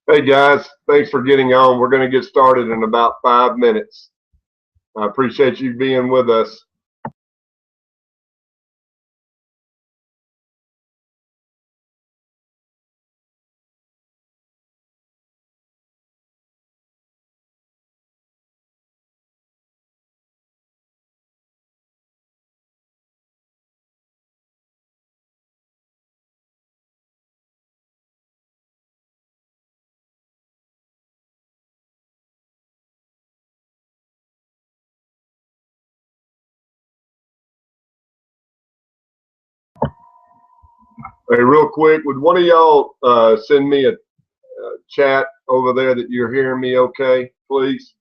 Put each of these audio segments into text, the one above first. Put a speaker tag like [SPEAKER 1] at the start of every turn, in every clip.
[SPEAKER 1] Hey guys, thanks for getting on. We're going to get started in about 5 minutes. I appreciate you being with us. Hey, real quick, would one of y'all send me a chat over there that you're hearing me okay, please?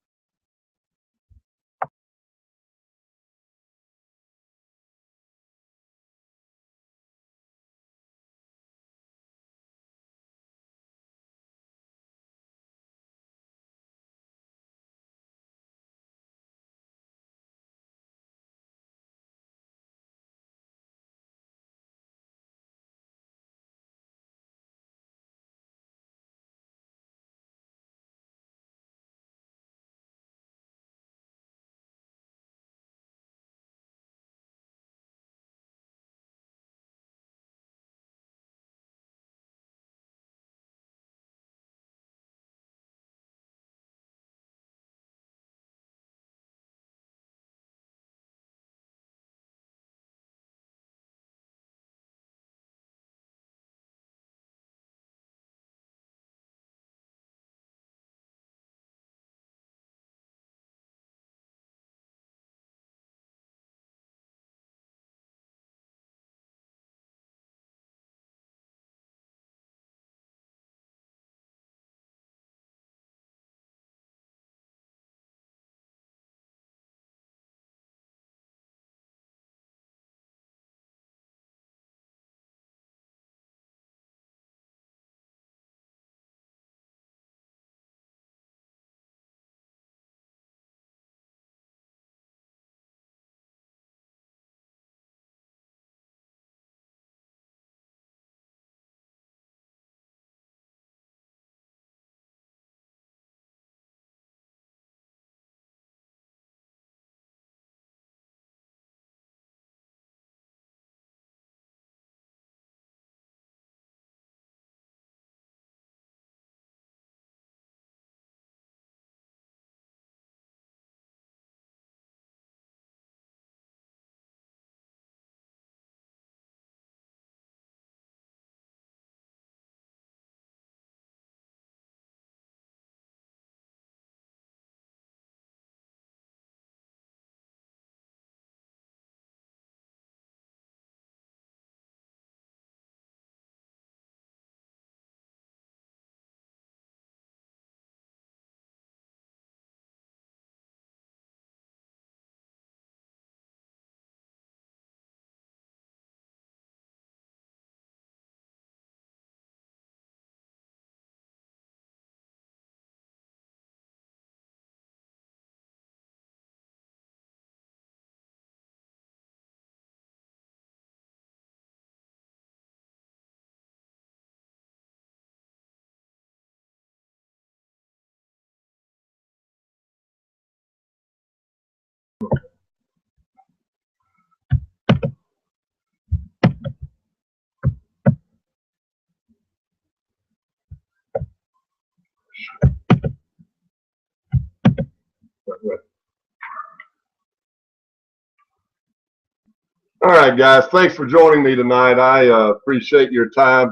[SPEAKER 1] All right, guys, thanks for joining me tonight. I appreciate your time.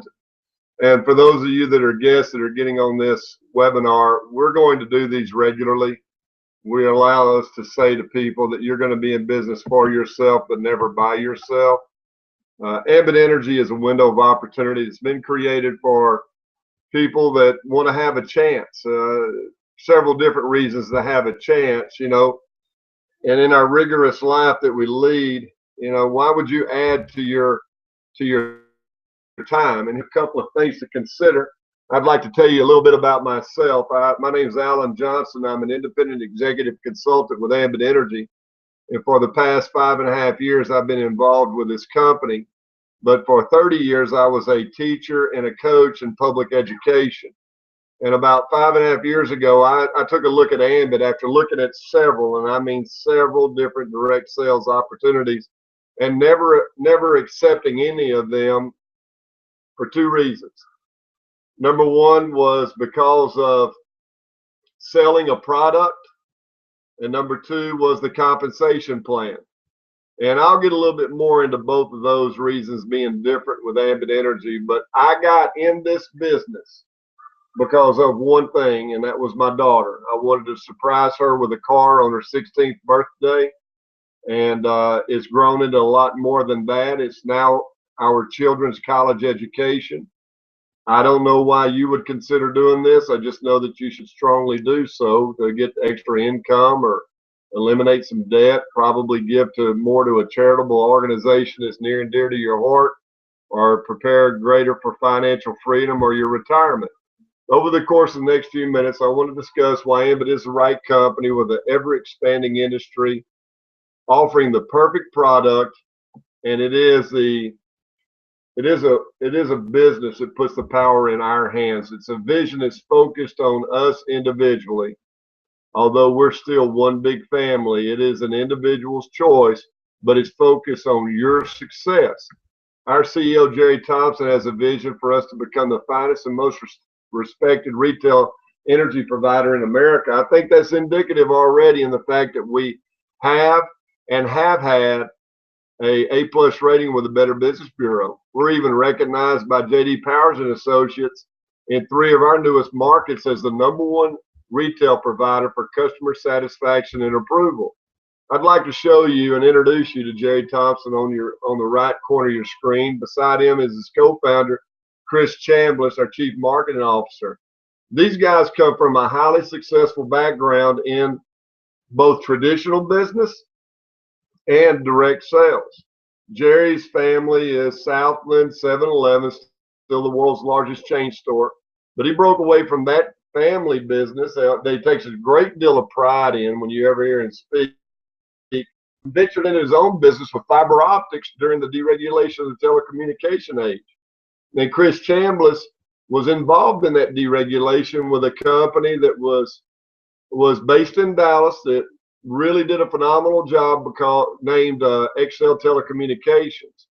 [SPEAKER 1] And for those of you that are guests that are getting on this webinar, we're going to do these regularly. We allow us to say to people that you're going to be in business for yourself, but never by yourself. Ambit Energy is a window of opportunity that's been created for people that want to have a chance. Several different reasons to have a chance, and in our rigorous life that we lead, why would you add to your time? And a couple of things to consider. I'd like to tell you a little bit about myself. My name is Alan Johnson. I'm an independent executive consultant with Ambit Energy, and for the past 5.5 years, I've been involved with this company. But for 30 years, I was a teacher and a coach in public education. And about 5.5 years ago, I took a look at Ambit after looking at several, and I mean several different direct sales opportunities, and never accepting any of them for two reasons. Number one was because of selling a product, and number two was the compensation plan. And I'll get a little bit more into both of those reasons being different with Ambit Energy, but I got in this business because of one thing, and that was my daughter. I wanted to surprise her with a car on her 16th birthday, and it's grown into a lot more than that. It's now our children's college education. I don't know why you would consider doing this. I just know that you should strongly do so to get extra income or eliminate some debt, probably give more to a charitable organization that's near and dear to your heart, or prepare greater for financial freedom or your retirement. Over the course of the next few minutes, I want to discuss why Ambit is the right company with an ever-expanding industry, offering the perfect product, and it is a business that puts the power in our hands. It's a vision that's focused on us individually. Although we're still one big family, it is an individual's choice, but it's focused on your success. Our CEO, Jerry Thompson, has a vision for us to become the finest and most respected retail energy provider in America. I think that's indicative already in the fact that we have had a plus rating with the Better Business Bureau. We're even recognized by J.D. Powers and Associates in 3 of our newest markets as the #1 retail provider for customer satisfaction and approval. I'd like to show you and introduce you to Jerry Thompson on the right corner of your screen. Beside him is his co-founder, Chris Chambliss, our Chief Marketing Officer. These guys come from a highly successful background in both traditional business and direct sales. Jerry's family is Southland 7-Eleven, still the world's largest chain store, but he broke away from that family business that he takes a great deal of pride in when you ever hear him speak. He ventured into his own business with fiber optics during the deregulation of the telecommunication age. And Chris Chambliss was involved in that deregulation with a company that was based in Dallas that really did a phenomenal job named XL Telecommunications.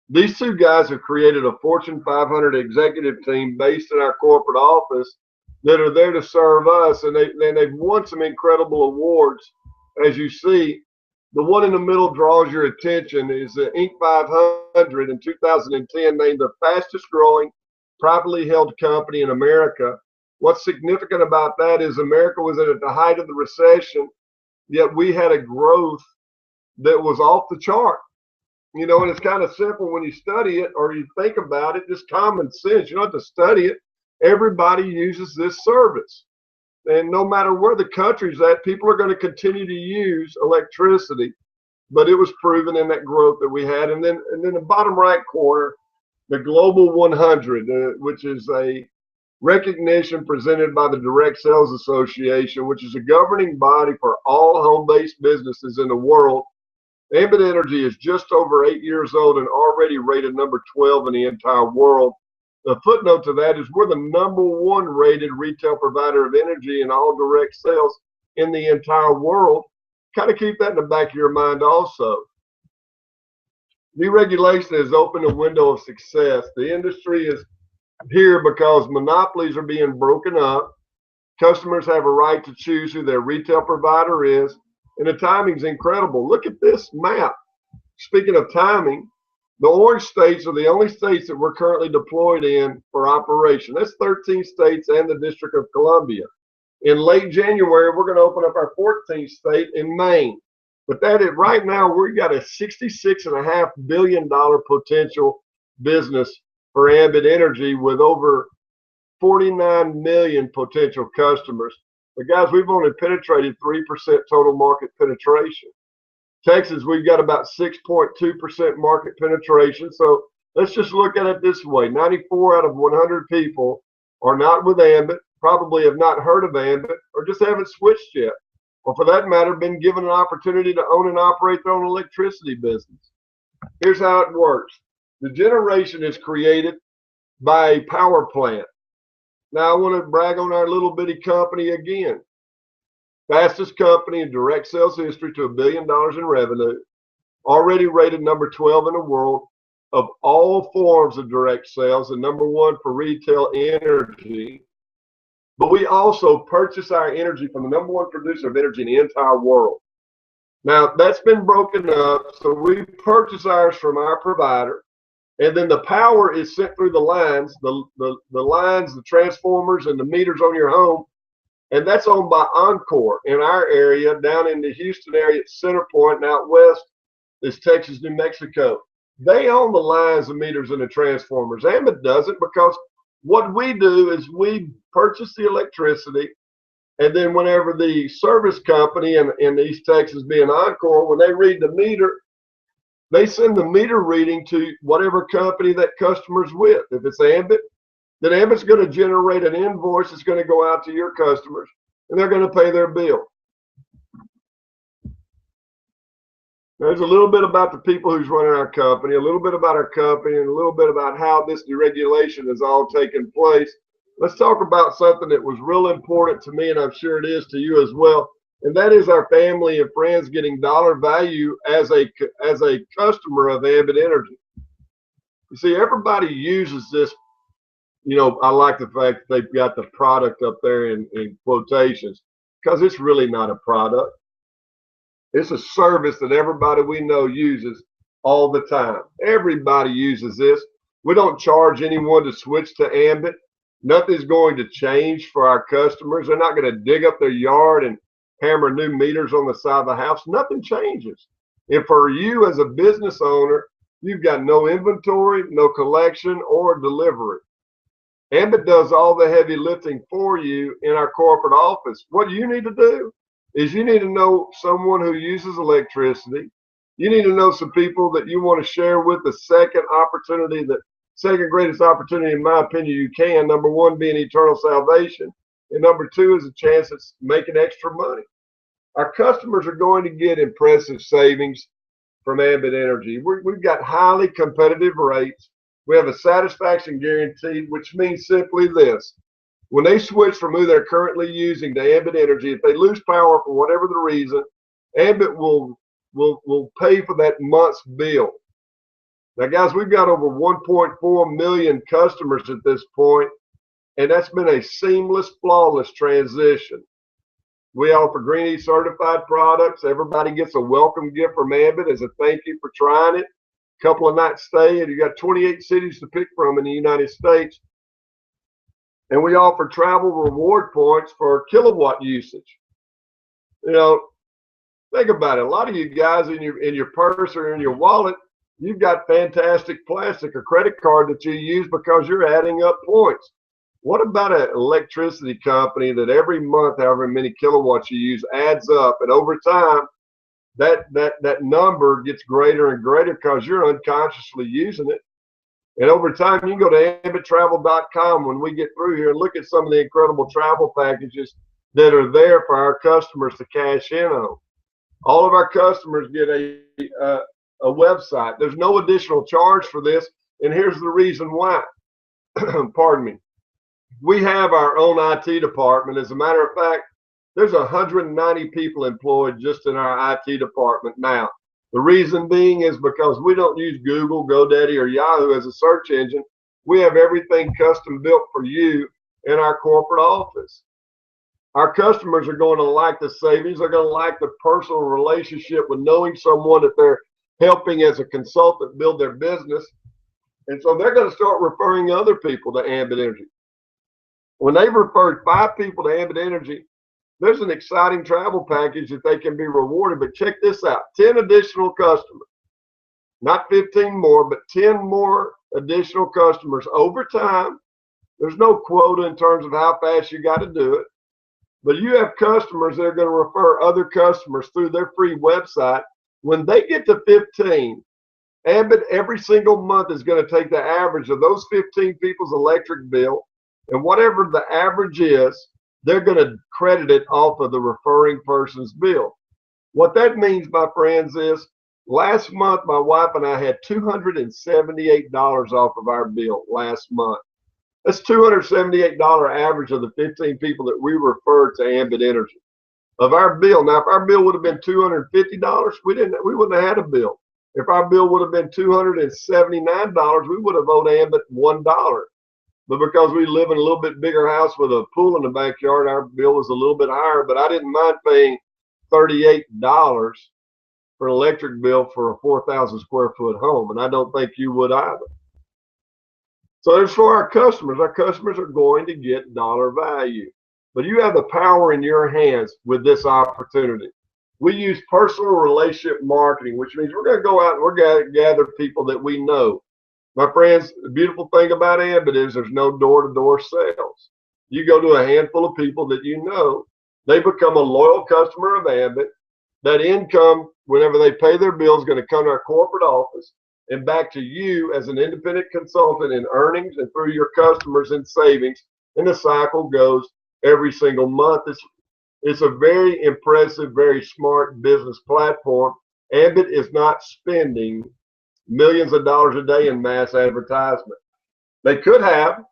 [SPEAKER 1] These two guys have created a Fortune 500 executive team based in our corporate office that are there to serve us, and they've won some incredible awards. As you see, the one in the middle draws your attention is the Inc. 500 in 2010 named the fastest growing privately held company in America. What's significant about that is America was at the height of the recession, yet we had a growth that was off the chart. You know, and it's kind of simple when you study it or you think about it, just common sense. You don't have to study it. Everybody uses this service. And no matter where the country's at, people are going to continue to use electricity. But it was proven in that growth that we had. And then the bottom right corner, the Global 100, which is a recognition presented by the Direct Sales Association, which is a governing body for all home-based businesses in the world. Ambit Energy is just over 8 years old and already rated number 12 in the entire world. The footnote to that is we're the #1 rated retail provider of energy in all direct sales in the entire world. Kind of keep that in the back of your mind also. Deregulation has opened a window of success. The industry is here because monopolies are being broken up. Customers have a right to choose who their retail provider is, and the timing's incredible. Look at this map. Speaking of timing, the orange states are the only states that we're currently deployed in for operation. That's 13 states and the District of Columbia. In late January, we're going to open up our 14th state in Maine. But right now, we've got a $66.5 billion potential business for Ambit Energy with over 49 million potential customers. But guys, we've only penetrated 3% total market penetration. Texas, we've got about 6.2% market penetration. So let's just look at it this way. 94 out of 100 people are not with Ambit, probably have not heard of Ambit, or just haven't switched yet. Or for that matter, been given an opportunity to own and operate their own electricity business. Here's how it works. The generation is created by a power plant. Now I want to brag on our little bitty company again. Fastest company in direct sales history to $1 billion in revenue. Already rated number 12 in the world of all forms of direct sales and number 1 for retail energy. But we also purchase our energy from the number 1 producer of energy in the entire world. Now that's been broken up, so we purchase ours from our provider, and then the power is sent through the lines, the lines, the transformers, and the meters on your home, and that's owned by Encore in our area, down in the Houston area at CenterPoint, and out west is Texas, New Mexico. They own the lines, the meters, and the transformers. Ambit doesn't, because what we do is we purchase the electricity, and then whenever the service company in East Texas, being Encore, when they read the meter, they send the meter reading to whatever company that customer's with. If it's Ambit, then Ambit's going to generate an invoice that's going to go out to your customers, and they're going to pay their bill. There's a little bit about the people who's running our company, a little bit about our company, and a little bit about how this deregulation has all taken place. Let's talk about something that was real important to me, and I'm sure it is to you as well, and that is our family and friends getting dollar value as a customer of Ambit Energy. You see, everybody uses this. You know, I like the fact that they've got the product up there in quotations, because it's really not a product. It's a service that everybody we know uses all the time. Everybody uses this. We don't charge anyone to switch to Ambit. Nothing's going to change for our customers. They're not going to dig up their yard and hammer new meters on the side of the house. Nothing changes. And for you as a business owner, you've got no inventory, no collection, or delivery. Ambit does all the heavy lifting for you in our corporate office. What you need to do is you need to know someone who uses electricity. You need to know some people that you want to share with the second opportunity, the second greatest opportunity, in my opinion, you can. Number 1 being eternal salvation, and number 2 is a chance at making extra money. Our customers are going to get impressive savings from Ambit Energy. We've got highly competitive rates. We have a satisfaction guarantee, which means simply this. When they switch from who they're currently using to Ambit Energy, if they lose power for whatever the reason, Ambit will pay for that month's bill. Now, guys, we've got over 1.4 million customers at this point, and that's been a seamless, flawless transition. We offer Green E certified products. Everybody gets a welcome gift from Ambit as a thank you for trying it. Couple of nights stay, and you got 28 cities to pick from in the United States. And we offer travel reward points for kilowatt usage. You know, think about it. A lot of you guys in your purse or in your wallet, you've got fantastic plastic or credit card that you use because you're adding up points. What about an electricity company that every month, however many kilowatts you use, adds up, and over time, that number gets greater and greater because you're unconsciously using it. And over time, you can go to ambittravel.com when we get through here and look at some of the incredible travel packages that are there for our customers to cash in on. All of our customers get a website. There's no additional charge for this, and here's the reason why. Pardon me. We have our own IT department. As a matter of fact, there's 190 people employed just in our IT department now. The reason being is because we don't use Google, GoDaddy, or Yahoo as a search engine. We have everything custom built for you in our corporate office. Our customers are going to like the savings. They're going to like the personal relationship with knowing someone that they're helping as a consultant build their business. And so they're going to start referring other people to Ambit Energy. When they've referred 5 people to Ambit Energy, there's an exciting travel package that they can be rewarded. But check this out, 10 additional customers, not 15 more, but 10 more additional customers over time. There's no quota in terms of how fast you got to do it. But you have customers that are going to refer other customers through their free website. When they get to 15, Ambit every single month is going to take the average of those 15 people's electric bill, and whatever the average is, they're going to credit it off of the referring person's bill. What that means, my friends, is last month my wife and I had $278 off of our bill last month. That's $278 average of the 15 people that we referred to Ambit Energy. Of our bill, now if our bill would have been $250, we wouldn't have had a bill. If our bill would have been $279, we would have owed Ambit $1. But because we live in a little bit bigger house with a pool in the backyard, our bill was a little bit higher. But I didn't mind paying $38 for an electric bill for a 4,000 square foot home, and I don't think you would either. So there's for our customers. Our customers are going to get dollar value. But you have the power in your hands with this opportunity. We use personal relationship marketing, which means we're going to go out and we're going to gather people that we know. My friends, the beautiful thing about Ambit is there's no door-to-door sales. You go to a handful of people that you know, they become a loyal customer of Ambit. That income, whenever they pay their bills, is going to come to our corporate office and back to you as an independent consultant in earnings and through your customers in savings. And the cycle goes every single month. It's a very impressive, very smart business platform. Ambit is not spending millions of dollars a day in mass advertisement. They could have,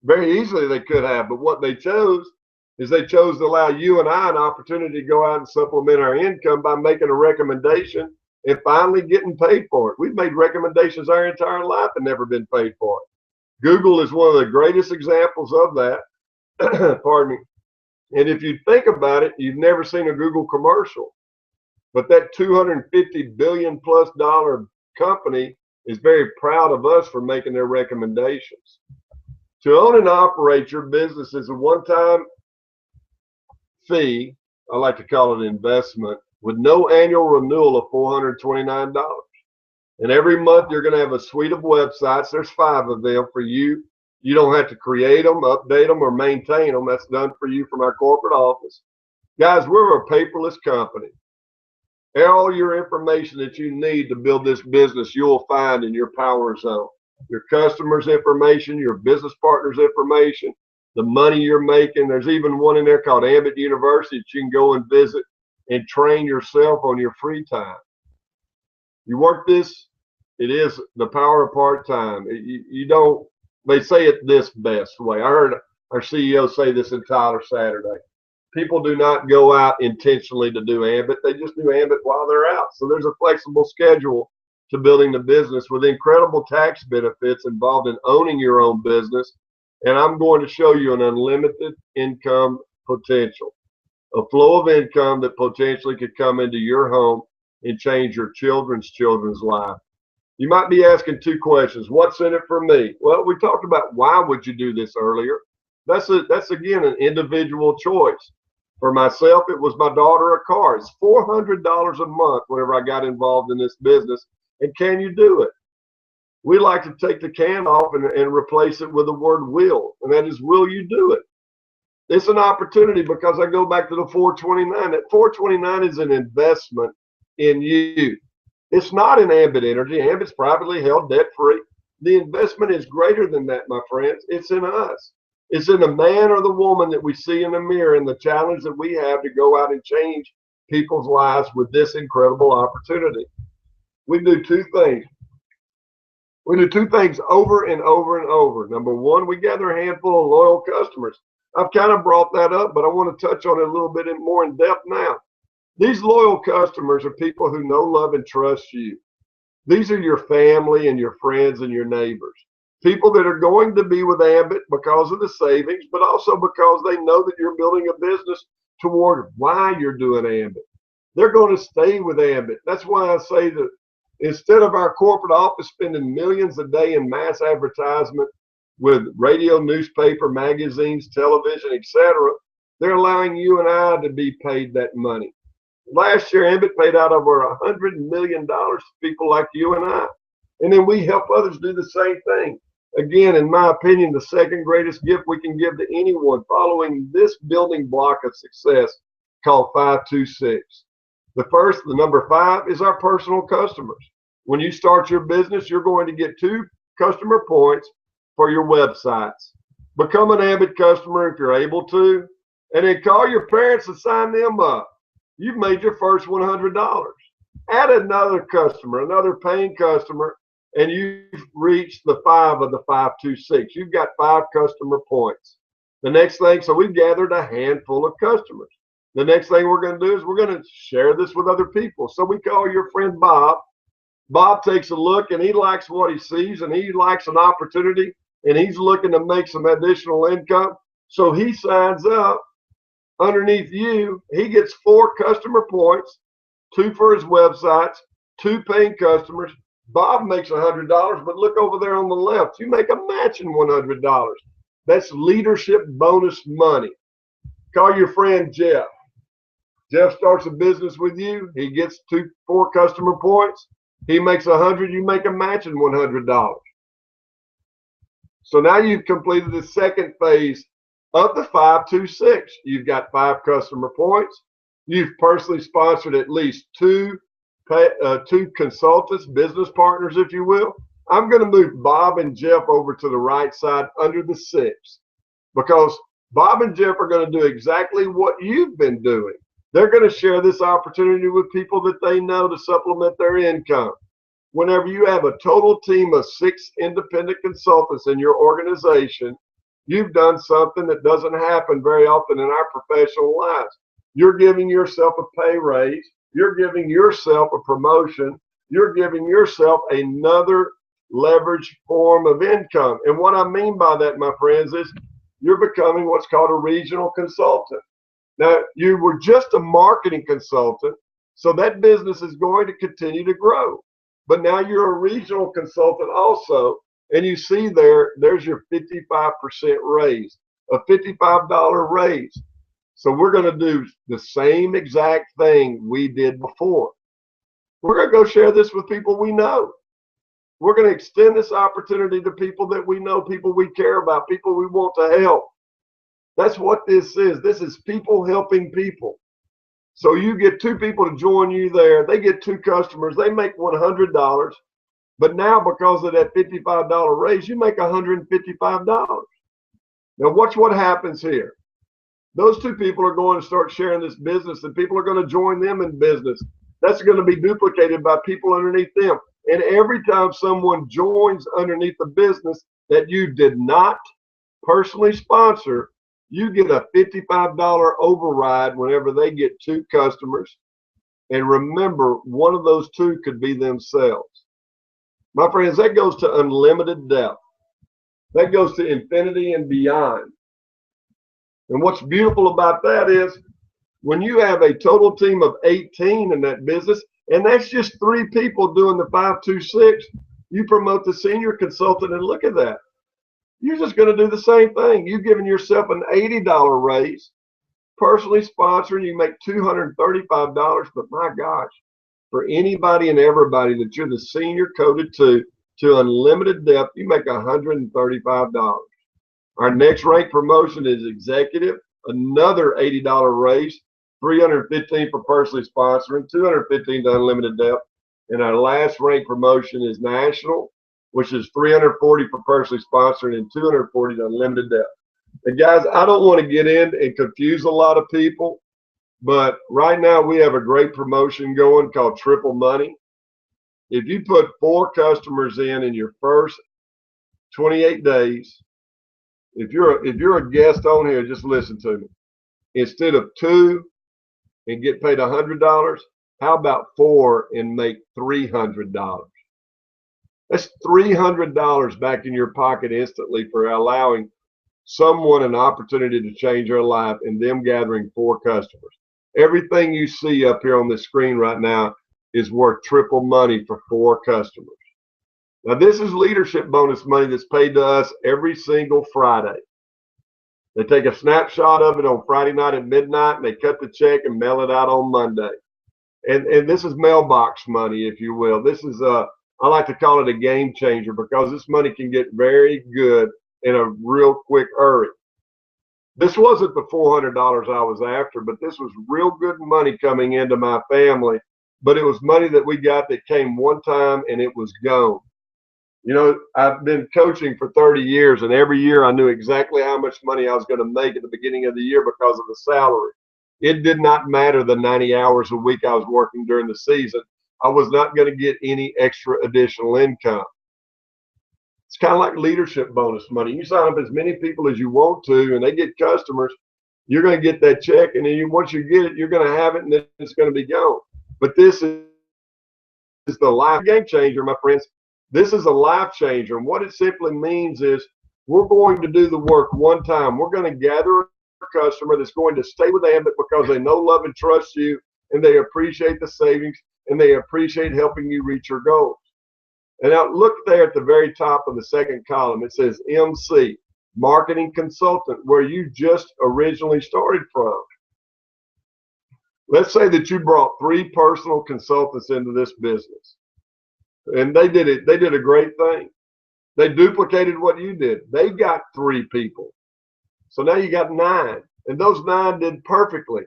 [SPEAKER 1] very easily they could have, but what they chose is they chose to allow you and I an opportunity to go out and supplement our income by making a recommendation and finally getting paid for it. We've made recommendations our entire life and never been paid for it. Google is one of the greatest examples of that. Pardon me. And if you think about it, you've never seen a Google commercial, but that $250 billion+ company is very proud of us for making their recommendations. To own and operate your business is a one-time fee, I like to call it investment, with no annual renewal of $429. And every month you're going to have a suite of websites. There's 5 of them for you. You don't have to create them, update them, or maintain them. That's done for you from our corporate office. Guys, we're a paperless company. All your information that you need to build this business, you'll find in your power zone. Your customers' information, your business partners' information, the money you're making. There's even one in there called Ambit University that you can go and visit and train yourself on your free time. You work this, it is the power of part-time. You don't, they say it this best way. I heard our CEO say this in Tyler Saturday. People do not go out intentionally to do Ambit. They just do Ambit while they're out. So there's a flexible schedule to building the business with incredible tax benefits involved in owning your own business. And I'm going to show you an unlimited income potential, a flow of income that potentially could come into your home and change your children's life. You might be asking 2 questions. What's in it for me? Well, we talked about why would you do this earlier. That's again an individual choice. For myself, it was my daughter a car. It's $400 a month whenever I got involved in this business. And can you do it? We like to take the can off and replace it with the word will, and that is, will you do it? It's an opportunity because I go back to the 429. That 429 is an investment in you. It's not in Ambit Energy. Ambit's privately held, debt-free. The investment is greater than that, my friends. It's in us. It's in the man or the woman that we see in the mirror and the challenge that we have to go out and change people's lives with this incredible opportunity. We do 2 things. We do 2 things over and over and over. Number 1, we gather a handful of loyal customers. I've kind of brought that up, but I want to touch on it a little bit more in depth now. These loyal customers are people who know, love, and trust you. These are your family and your friends and your neighbors. People that are going to be with Ambit because of the savings, but also because they know that you're building a business toward why you're doing Ambit. They're going to stay with Ambit. That's why I say that instead of our corporate office spending millions a day in mass advertisement with radio, newspaper, magazines, television, etc., they're allowing you and I to be paid that money. Last year, Ambit paid out over $100 million to people like you and I. And then we help others do the same thing. Again, in my opinion, the second greatest gift we can give to anyone following this building block of success called 526. The first, the number 5, is our personal customers. When you start your business, you're going to get 2 customer points for your websites. Become an Ambit customer if you're able to, and then call your parents and sign them up. You've made your first $100. Add another customer, another paying customer, and you've reached the 5 of the 526. You've got 5 customer points. The next thing, so we've gathered a handful of customers. The next thing we're going to do is we're going to share this with other people. So we call your friend Bob. Bob takes a look and he likes what he sees and he likes an opportunity and he's looking to make some additional income. So he signs up underneath you. He gets 4 customer points, 2 for his websites, 2 paying customers. Bob makes $100, but look over there on the left. You make a matching $100. That's leadership bonus money. Call your friend Jeff. Jeff starts a business with you. He gets 4 customer points. He makes 100. You make a matching $100. So now you've completed the second phase of the 526. You've got 5 customer points. You've personally sponsored at least 2 consultants, business partners, if you will. I'm going to move Bob and Jeff over to the right side under the 6 because Bob and Jeff are going to do exactly what you've been doing. They're going to share this opportunity with people that they know to supplement their income. Whenever you have a total team of 6 independent consultants in your organization, you've done something that doesn't happen very often in our professional lives. You're giving yourself a pay raise. You're giving yourself a promotion. You're giving yourself another leveraged form of income. And what I mean by that, my friends, is you're becoming what's called a regional consultant. Now, you were just a marketing consultant, so that business is going to continue to grow. But now you're a regional consultant also, and you see there's your 55% raise, a $55 raise. So we're going to do the same exact thing we did before. We're going to go share this with people we know. We're going to extend this opportunity to people that we know, people we care about, people we want to help. That's what this is. This is people helping people. So you get 2 people to join you there. They get 2 customers. They make $100. But now because of that $55 raise, you make $155. Now watch what happens here. Those 2 people are going to start sharing this business and people are going to join them in business. That's going to be duplicated by people underneath them. And every time someone joins underneath the business that you did not personally sponsor, you get a $55 override whenever they get 2 customers. And remember, one of those 2 could be themselves. My friends, that goes to unlimited depth. That goes to infinity and beyond. And what's beautiful about that is when you have a total team of 18 in that business, and that's just 3 people doing the 526, you promote the senior consultant, and look at that. You're just going to do the same thing. You've given yourself an $80 raise, personally sponsoring, you make $235, but my gosh, for anybody and everybody that you're the senior coded to unlimited depth, you make $135. Our next rank promotion is executive, another $80 raise, $315 for personally sponsoring, $215 to unlimited depth. And our last rank promotion is national, which is $340 for personally sponsoring and $240 to unlimited depth. And guys, I don't want to get in and confuse a lot of people, but right now we have a great promotion going called Triple Money. If you put 4 customers in your first 28 days, if you're a guest on here, just listen to me. Instead of 2 and get paid $100, how about 4 and make $300? That's $300 back in your pocket instantly for allowing someone an opportunity to change their life and them gathering 4 customers. Everything you see up here on the screen right now is worth triple money for 4 customers. Now, this is leadership bonus money that's paid to us every single Friday. They take a snapshot of it on Friday night at midnight, and they cut the check and mail it out on Monday. And this is mailbox money, if you will. This is I like to call it a game changer because this money can get very good in a real quick hurry. This wasn't the $400 I was after, but this was real good money coming into my family. But it was money that we got that came one time and it was gone. You know, I've been coaching for 30 years, and every year I knew exactly how much money I was going to make at the beginning of the year because of the salary. It did not matter the 90 hours a week I was working during the season. I was not going to get any extra additional income. It's kind of like leadership bonus money. You sign up as many people as you want to, and they get customers. You're going to get that check, and then once you get it, you're going to have it, and then it's going to be gone. But this is the life game changer, my friends. This is a life changer, and what it simply means is we're going to do the work one time. We're going to gather a customer that's going to stay with Ambit because they know, love, and trust you, and they appreciate the savings, and they appreciate helping you reach your goals. And now look there at the very top of the second column. It says MC, Marketing Consultant, where you just originally started from. Let's say that you brought 3 personal consultants into this business, and they did it. They did a great thing. They duplicated what you did. They got 3 people. So now you got 9, and those 9 did perfectly.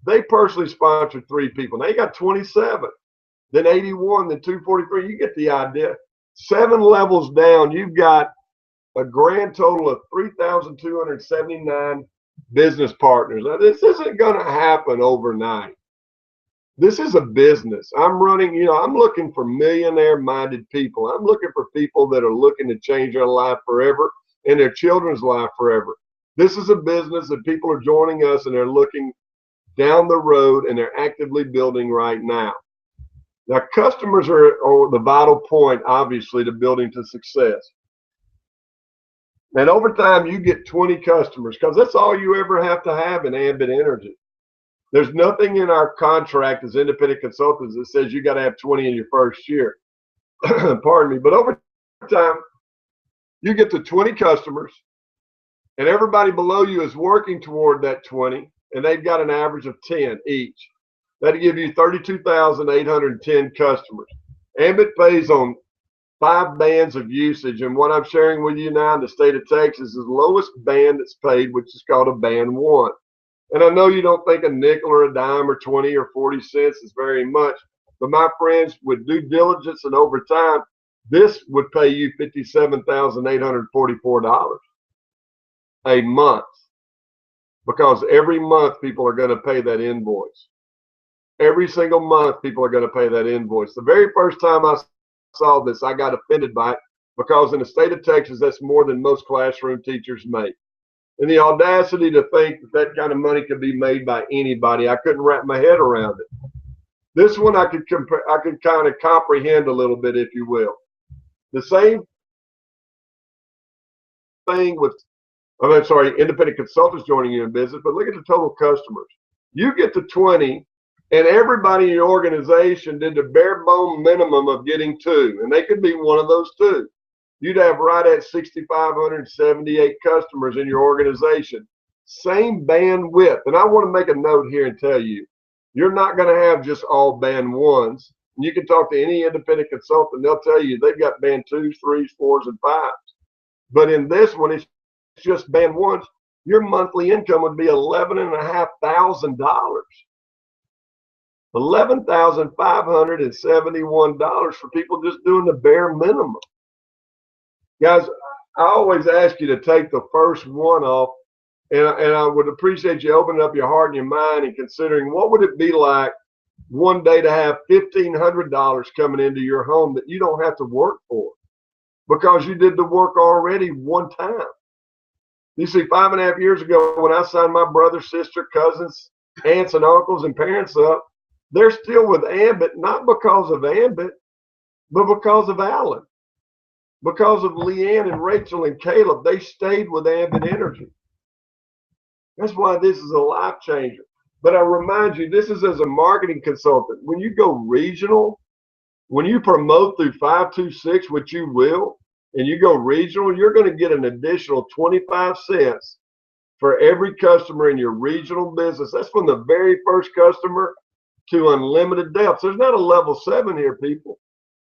[SPEAKER 1] They personally sponsored 3 people. Now you got 27, then 81, then 243. You get the idea. 7 levels down, you've got a grand total of 3,279 business partners. Now, this isn't going to happen overnight. This is a business. I'm running, I'm looking for millionaire-minded people. I'm looking for people that are looking to change their life forever and their children's life forever. This is a business that people are joining us, and they're looking down the road, and they're actively building right now. Now, customers are the vital point, obviously, to building to success. And over time, you get 20 customers because that's all you ever have to have in Ambit Energy. There's nothing in our contract as independent consultants that says you got to have 20 in your first year. Pardon me. But over time, you get to 20 customers, and everybody below you is working toward that 20, and they've got an average of 10 each. That'll give you 32,810 customers. Ambit pays on 5 bands of usage, and what I'm sharing with you now in the state of Texas is the lowest band that's paid, which is called a band 1. And I know you don't think a nickel or a dime or 20 or 40 cents is very much, but my friends, with due diligence and over time, this would pay you $57,844 a month, because every month people are going to pay that invoice. Every single month people are going to pay that invoice. The very first time I saw this, I got offended by it, because in the state of Texas, that's more than most classroom teachers make. And the audacity to think that that kind of money could be made by anybody, I couldn't wrap my head around it. This one I could kind of comprehend a little bit, if you will. The same thing with, independent consultants joining you in business, but look at the total customers. You get to 20, and everybody in your organization did the bare bone minimum of getting 2, and they could be one of those 2. You'd have right at 6,578 customers in your organization. Same bandwidth. And I want to make a note here and tell you, you're not going to have just all band 1s. You can talk to any independent consultant, they'll tell you they've got band 2s, 3s, 4s, and 5s. But in this one, it's just band 1s. Your monthly income would be $11,500. $11,571 for people just doing the bare minimum. Guys, I always ask you to take the first one off, and I would appreciate you opening up your heart and your mind and considering what would it be like one day to have $1,500 coming into your home that you don't have to work for because you did the work already one time. You see, 5.5 years ago when I signed my brother, sister, cousins, aunts, and uncles, and parents up, they're still with Ambit, not because of Ambit, but because of Alan. Because of Leanne and Rachel and Caleb, they stayed with Ambit Energy. That's why this is a life changer. But I remind you, this is as a marketing consultant. When you go regional, when you promote through 526, which you will, and you go regional, you're going to get an additional 25 cents for every customer in your regional business. That's from the very first customer to unlimited depths. There's not a level 7 here, people.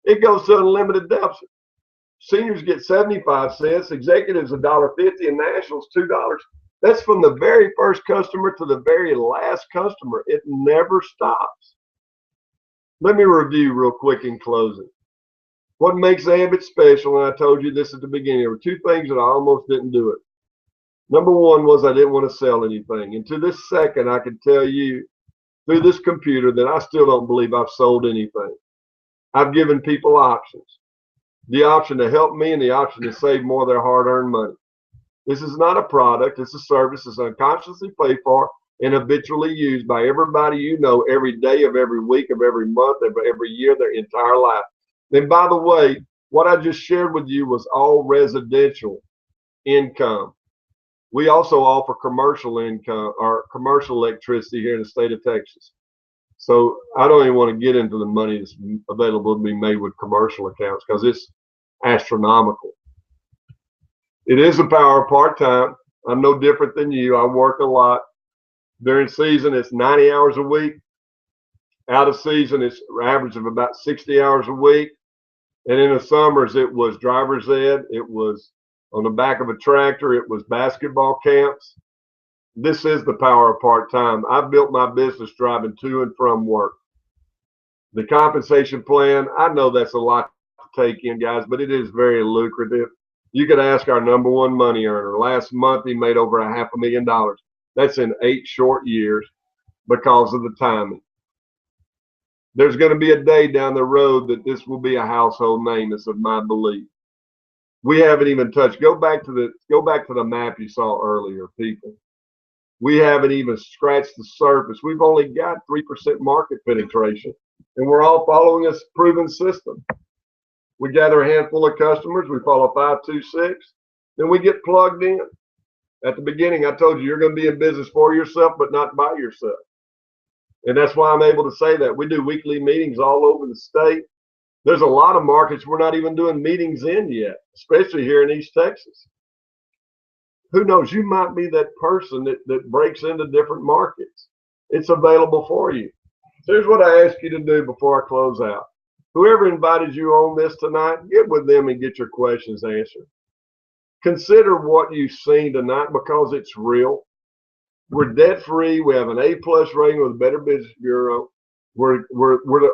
[SPEAKER 1] It goes to unlimited depths. Seniors get 75 cents, executives $1.50, and nationals $2. That's from the very first customer to the very last customer. It never stops. Let me review real quick in closing. What makes Ambit special, and I told you this at the beginning, there were 2 things that I almost didn't do it. Number 1 was I didn't want to sell anything. And to this second, I can tell you through this computer that I still don't believe I've sold anything. I've given people options. the option to help me and the option to save more of their hard-earned money. This is not a product. It's a service that's unconsciously paid for and habitually used by everybody you know every day of every week of every month of every year, their entire life. And by the way, what I just shared with you was all residential income. We also offer commercial income or commercial electricity here in the state of Texas. So I don't even want to get into the money that's available to be made with commercial accounts because it's astronomical. It is the power of part-time. I'm no different than you. I work a lot. During season, it's 90 hours a week. Out of season, it's an average of about 60 hours a week. And in the summers, it was driver's ed. It was on the back of a tractor. It was basketball camps. This is the power of part-time. I built my business driving to and from work. The compensation plan, I know that's a lot to take in, guys, but it is very lucrative. You could ask our number one money earner. Last month, he made over $500,000. That's in 8 short years because of the timing. There's going to be a day down the road that this will be a household name. It's of my belief. We haven't even touched. Go back to the map you saw earlier, people. We haven't even scratched the surface. We've only got 3% market penetration, and we're all following a proven system. We gather a handful of customers. We follow 526. Then we get plugged in. At the beginning, I told you you're going to be in business for yourself, but not by yourself. And that's why I'm able to say that. We do weekly meetings all over the state. There's a lot of markets we're not even doing meetings in yet, especially here in East Texas. Who knows? You might be that person that breaks into different markets. It's available for you. So here's what I ask you to do before I close out. Whoever invited you on this tonight, get with them and get your questions answered. Consider what you've seen tonight because it's real. We're debt-free. We have an A+ rating with the Better Business Bureau. We're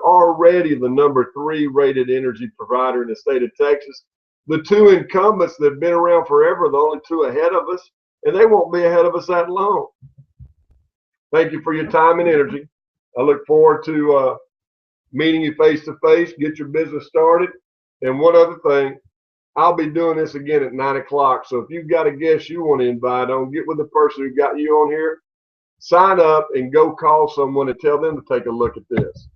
[SPEAKER 1] already the number 3 rated energy provider in the state of Texas. The 2 incumbents that have been around forever, the only 2 ahead of us, and they won't be ahead of us that long. Thank you for your time and energy. I look forward to meeting you face-to-face, get your business started. And one other thing, I'll be doing this again at 9 o'clock. So if you've got a guest you want to invite on, get with the person who got you on here, sign up and go call someone and tell them to take a look at this.